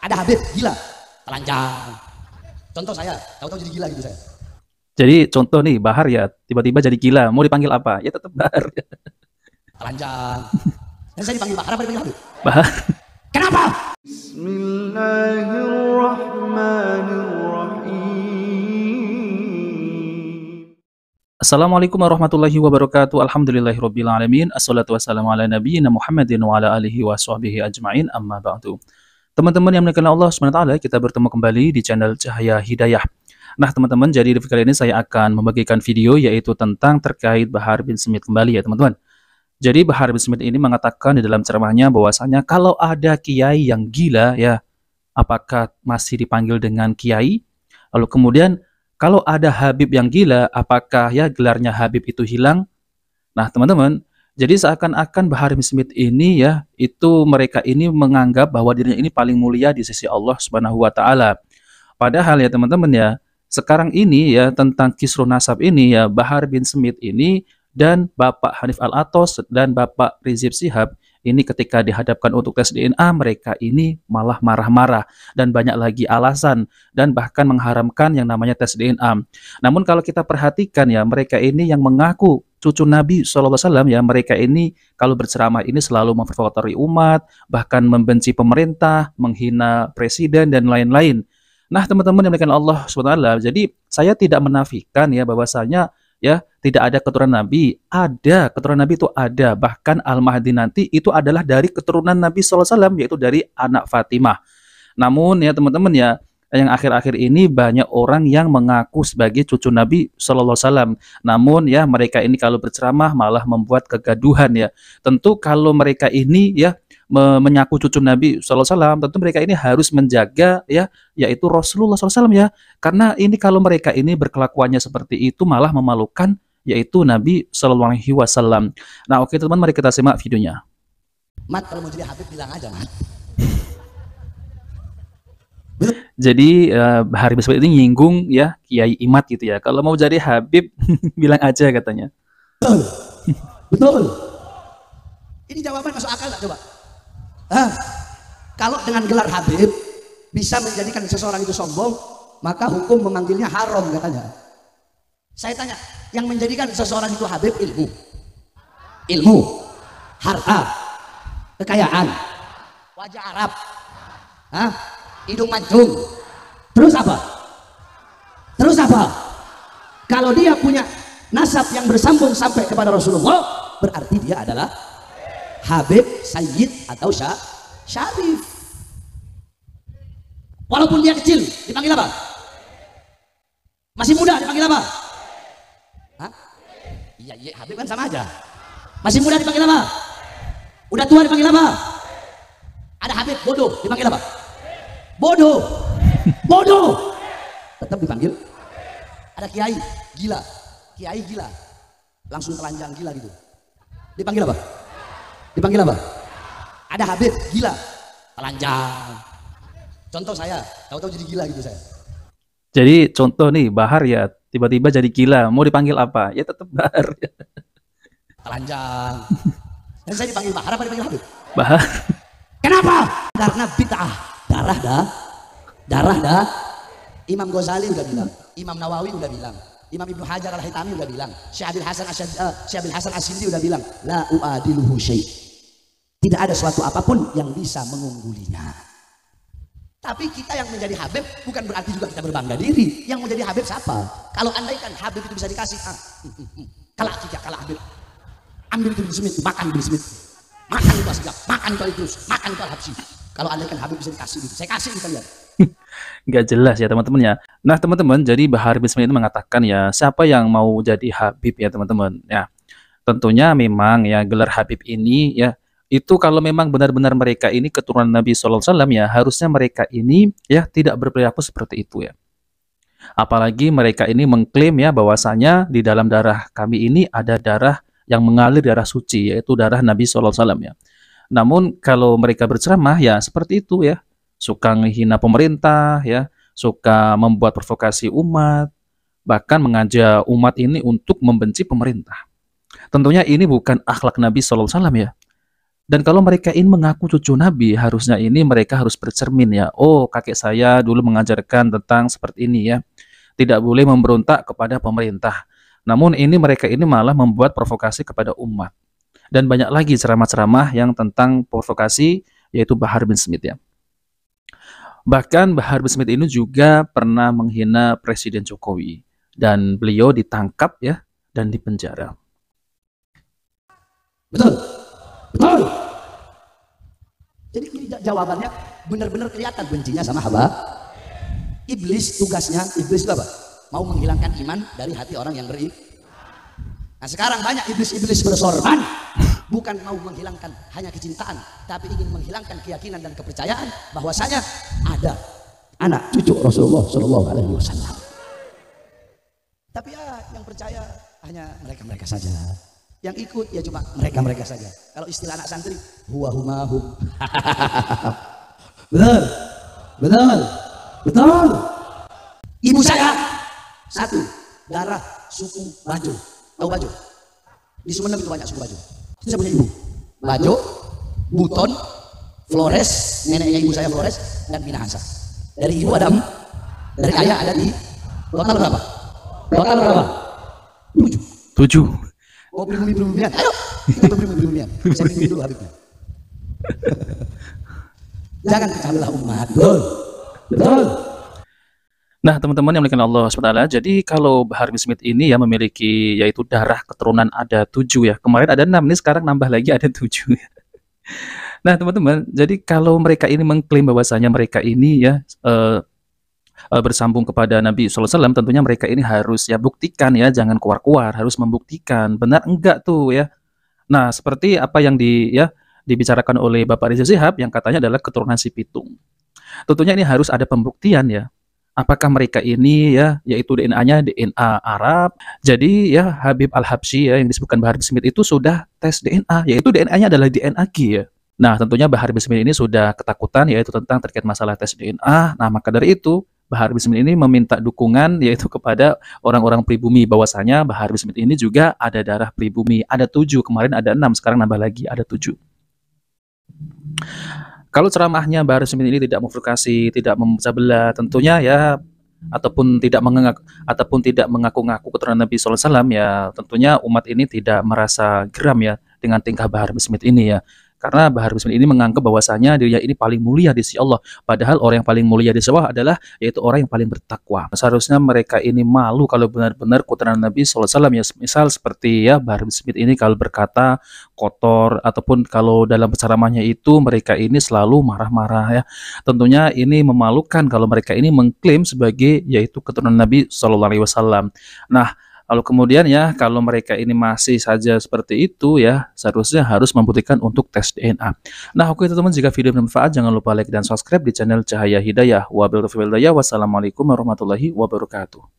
Ada Habib gila, telanjang. Contoh saya, tahu-tahu jadi gila gitu saya. Jadi contoh nih, Bahar ya tiba-tiba jadi gila, mau dipanggil apa? Ya tetap Bahar. Telanjang. Dan saya dipanggil Bahar apa dipanggil Habib? Bahar. Kenapa? Bismillahirrahmanirrahim. Assalamualaikum warahmatullahi wabarakatuh. Alhamdulillahirabbil alamin. Assalatu wassalamu ala nabiyyina Muhammadin wa ala alihi washabbihi ajmain. Amma ba'du. Teman-teman yang dimuliakan Allah SWT, kita bertemu kembali di channel Cahaya Hidayah. Nah, teman-teman, jadi di video kali ini saya akan membagikan video yaitu tentang terkait Bahar bin Smith kembali ya, teman-teman. Jadi Bahar bin Smith ini mengatakan di dalam ceramahnya bahwasanya kalau ada kiai yang gila ya, apakah masih dipanggil dengan kiai? Lalu kemudian kalau ada Habib yang gila, apakah ya gelarnya Habib itu hilang? Nah, teman-teman, jadi seakan-akan Bahar bin Smith ini ya, itu mereka ini menganggap bahwa dirinya ini paling mulia di sisi Allah Subhanahu wa taala. Padahal ya teman-teman ya, sekarang ini ya tentang kisru nasab ini ya, Bahar bin Smith ini dan Bapak Hanif Al-Athos dan Bapak Rizik Syihab ini ketika dihadapkan untuk tes DNA, mereka ini malah marah-marah dan banyak lagi alasan dan bahkan mengharamkan yang namanya tes DNA. Namun kalau kita perhatikan ya, mereka ini yang mengaku cucu Nabi SAW ya, mereka ini kalau berceramah ini selalu memprovokatori umat, bahkan membenci pemerintah, menghina presiden dan lain-lain. Nah, teman-teman yang dimuliakan Allah SWT, jadi saya tidak menafikan ya bahwasanya ya tidak ada keturunan Nabi. Ada keturunan Nabi, itu ada. Bahkan Al-Mahdi nanti itu adalah dari keturunan Nabi SAW, yaitu dari anak Fatimah. Namun ya teman-teman ya, yang akhir-akhir ini banyak orang yang mengaku sebagai cucu Nabi SAW. Namun ya mereka ini kalau berceramah malah membuat kegaduhan ya. Tentu kalau mereka ini ya menyaku cucu Nabi SAW, tentu mereka ini harus menjaga ya, yaitu Rasulullah SAW ya. Karena ini kalau mereka ini berkelakuannya seperti itu malah memalukan yaitu Nabi SAW. Nah oke teman, mari kita simak videonya. Mat, kalau mau jadi Habib bilang aja, Mat. Jadi Bahar bin Smith ini nyinggung ya Kiai Imad gitu ya. Kalau mau jadi Habib bilang aja katanya. Betul. Betul. Ini jawaban masuk akal nggak coba? Kalau dengan gelar Habib bisa menjadikan seseorang itu sombong, maka hukum memanggilnya haram katanya. Saya tanya, yang menjadikan seseorang itu Habib ilmu, harta, kekayaan, wajah Arab, hidung mancung, terus apa? Kalau dia punya nasab yang bersambung sampai kepada Rasulullah, berarti dia adalah Habib, Sayyid atau Syarif. Walaupun dia kecil dipanggil apa? Masih muda dipanggil apa? Iya, Habib kan sama aja. Masih muda dipanggil apa? Udah tua dipanggil apa? Ada Habib bodoh dipanggil apa? Bodoh. Tetap dipanggil. Ada kiai gila, langsung telanjang gila gitu. Dipanggil apa? Ada Habib gila, telanjang. Contoh saya, tahu-tahu jadi gila gitu saya. Jadi contoh nih, Bahar ya tiba-tiba jadi gila, mau dipanggil apa? Ya tetap Bahar. Telanjang. Dan saya dipanggil Bahar apa dipanggil Habib? Bahar. Kenapa? Karena bid'ah. Darah dah. Imam Ghazali udah bilang, Imam Nawawi udah bilang, Imam Ibnu Hajar Al-Haytami udah bilang, Syekh Abil Hasan Asy'ari udah bilang, la uadiluhu syai'. Tidak ada suatu apapun yang bisa mengunggulinya. Tapi kita yang menjadi Habib bukan berarti juga kita berbangga diri. Yang menjadi Habib siapa? Kalau andaikan Habib itu bisa dikasih, kalah Habib, ambil itu bin Smith, makan bin Smith, makan itu Asgaf, makan itu Idrus, makan itu Al-Habsyi. Kalau andaikan Habib bisa dikasih gitu, saya kasih kita lihat. Nggak jelas ya teman-teman ya. Nah teman-teman, jadi Bahar bin Smith ini mengatakan ya, siapa yang mau jadi Habib ya teman-teman ya. Tentunya memang ya gelar Habib ini ya, itu kalau memang benar-benar mereka ini keturunan Nabi SAW ya, harusnya mereka ini ya tidak berperilaku seperti itu ya. Apalagi mereka ini mengklaim ya bahwasanya di dalam darah kami ini ada darah yang mengalir darah suci, yaitu darah Nabi SAW ya. Namun kalau mereka berceramah ya seperti itu ya, suka menghina pemerintah ya, suka membuat provokasi umat, bahkan mengajak umat ini untuk membenci pemerintah. Tentunya ini bukan akhlak Nabi SAW ya. Dan kalau mereka ini mengaku cucu Nabi, harusnya ini mereka harus bercermin ya. Oh, kakek saya dulu mengajarkan tentang seperti ini ya. Tidak boleh memberontak kepada pemerintah. Namun ini mereka ini malah membuat provokasi kepada umat. Dan banyak lagi ceramah-ceramah yang tentang provokasi, yaitu Bahar bin Smith ya. Bahkan Bahar bin Smith ini juga pernah menghina Presiden Jokowi. Dan beliau ditangkap ya, dan dipenjara. Betul? Betul. Jadi ini jawabannya benar-benar kelihatan bencinya sama hamba. Iblis tugasnya, iblis itu apa? Mau menghilangkan iman dari hati orang yang beriman. Nah sekarang banyak iblis-iblis bersorban, bukan mau menghilangkan hanya kecintaan, tapi ingin menghilangkan keyakinan dan kepercayaan bahwasanya ada anak cucu Rasulullah Shallallahu Alaihi Wasallam. Tapi ya yang percaya hanya mereka-mereka saja. Yang ikut ya cuma mereka-mereka saja. Kalau istilah anak santri, huwa huma hum. Betul, betul, betul. Ibu saya satu darah suku Bajo. Tahu Bajo? Di Sumeneb itu banyak suku Bajo. Saya punya ibu Bajo, Buton, Flores, neneknya ibu saya Flores, dan Minahasa. Dari ibu ada, dari ayah ada di total berapa? Total berapa? 7. Oh pribumi-pribumian, ayo kita pribumi-pribumian. Saya minum dulu Habibnya. Jangan pecah belah umat. Betul, betul. Nah teman-teman yang dimuliakan Allah SWT, jadi kalau Bahar bin Smith ini ya memiliki yaitu darah keturunan ada 7 ya. Kemarin ada 6, ini sekarang nambah lagi ada 7 ya. Nah teman-teman, jadi kalau mereka ini mengklaim bahwasanya mereka ini ya bersambung kepada Nabi SAW, tentunya mereka ini harus ya buktikan ya, jangan keluar-keluar, harus membuktikan benar enggak tuh ya. Nah seperti apa yang dibicarakan oleh Bapak Rizik Syihab yang katanya adalah keturunan si Pitung. Tentunya ini harus ada pembuktian ya. Apakah mereka ini ya, yaitu DNA-nya DNA Arab. Jadi ya Habib Al-Habsyi ya yang disebutkan Bahar bin Smith itu sudah tes DNA, yaitu DNA-nya adalah DNA Q ya. Nah tentunya Bahar bin Smith ini sudah ketakutan yaitu tentang terkait masalah tes DNA. Nah maka dari itu Bahar bin Smith ini meminta dukungan yaitu kepada orang-orang pribumi, bahwasanya Bahar bin Smith ini juga ada darah pribumi. Ada 7, kemarin ada 6, sekarang nambah lagi ada 7. Kalau ceramahnya Bahar bin Smith ini tidak memprovokasi, tidak memecah belah, tentunya ya ataupun tidak mengaku-ngaku keturunan Nabi SAW ya, tentunya umat ini tidak merasa geram ya dengan tingkah Bahar bin Smith ini ya. Karena Bahar bin Smith ini menganggap bahwasanya dirinya ini paling mulia di sisi Allah. Padahal orang yang paling mulia di sisi Allah adalah yaitu orang yang paling bertakwa. Seharusnya mereka ini malu kalau benar-benar keturunan Nabi SAW ya. Misal seperti ya Bahar bin Smith ini kalau berkata kotor, ataupun kalau dalam ceramahnya itu mereka ini selalu marah-marah ya. Tentunya ini memalukan kalau mereka ini mengklaim sebagai yaitu keturunan Nabi SAW. Nah, lalu kemudian ya, kalau mereka ini masih saja seperti itu ya, seharusnya harus membuktikan untuk tes DNA. Nah, oke teman-teman, jika video bermanfaat jangan lupa like dan subscribe di channel Cahaya Hidayah. Wassalamualaikum warahmatullahi wabarakatuh.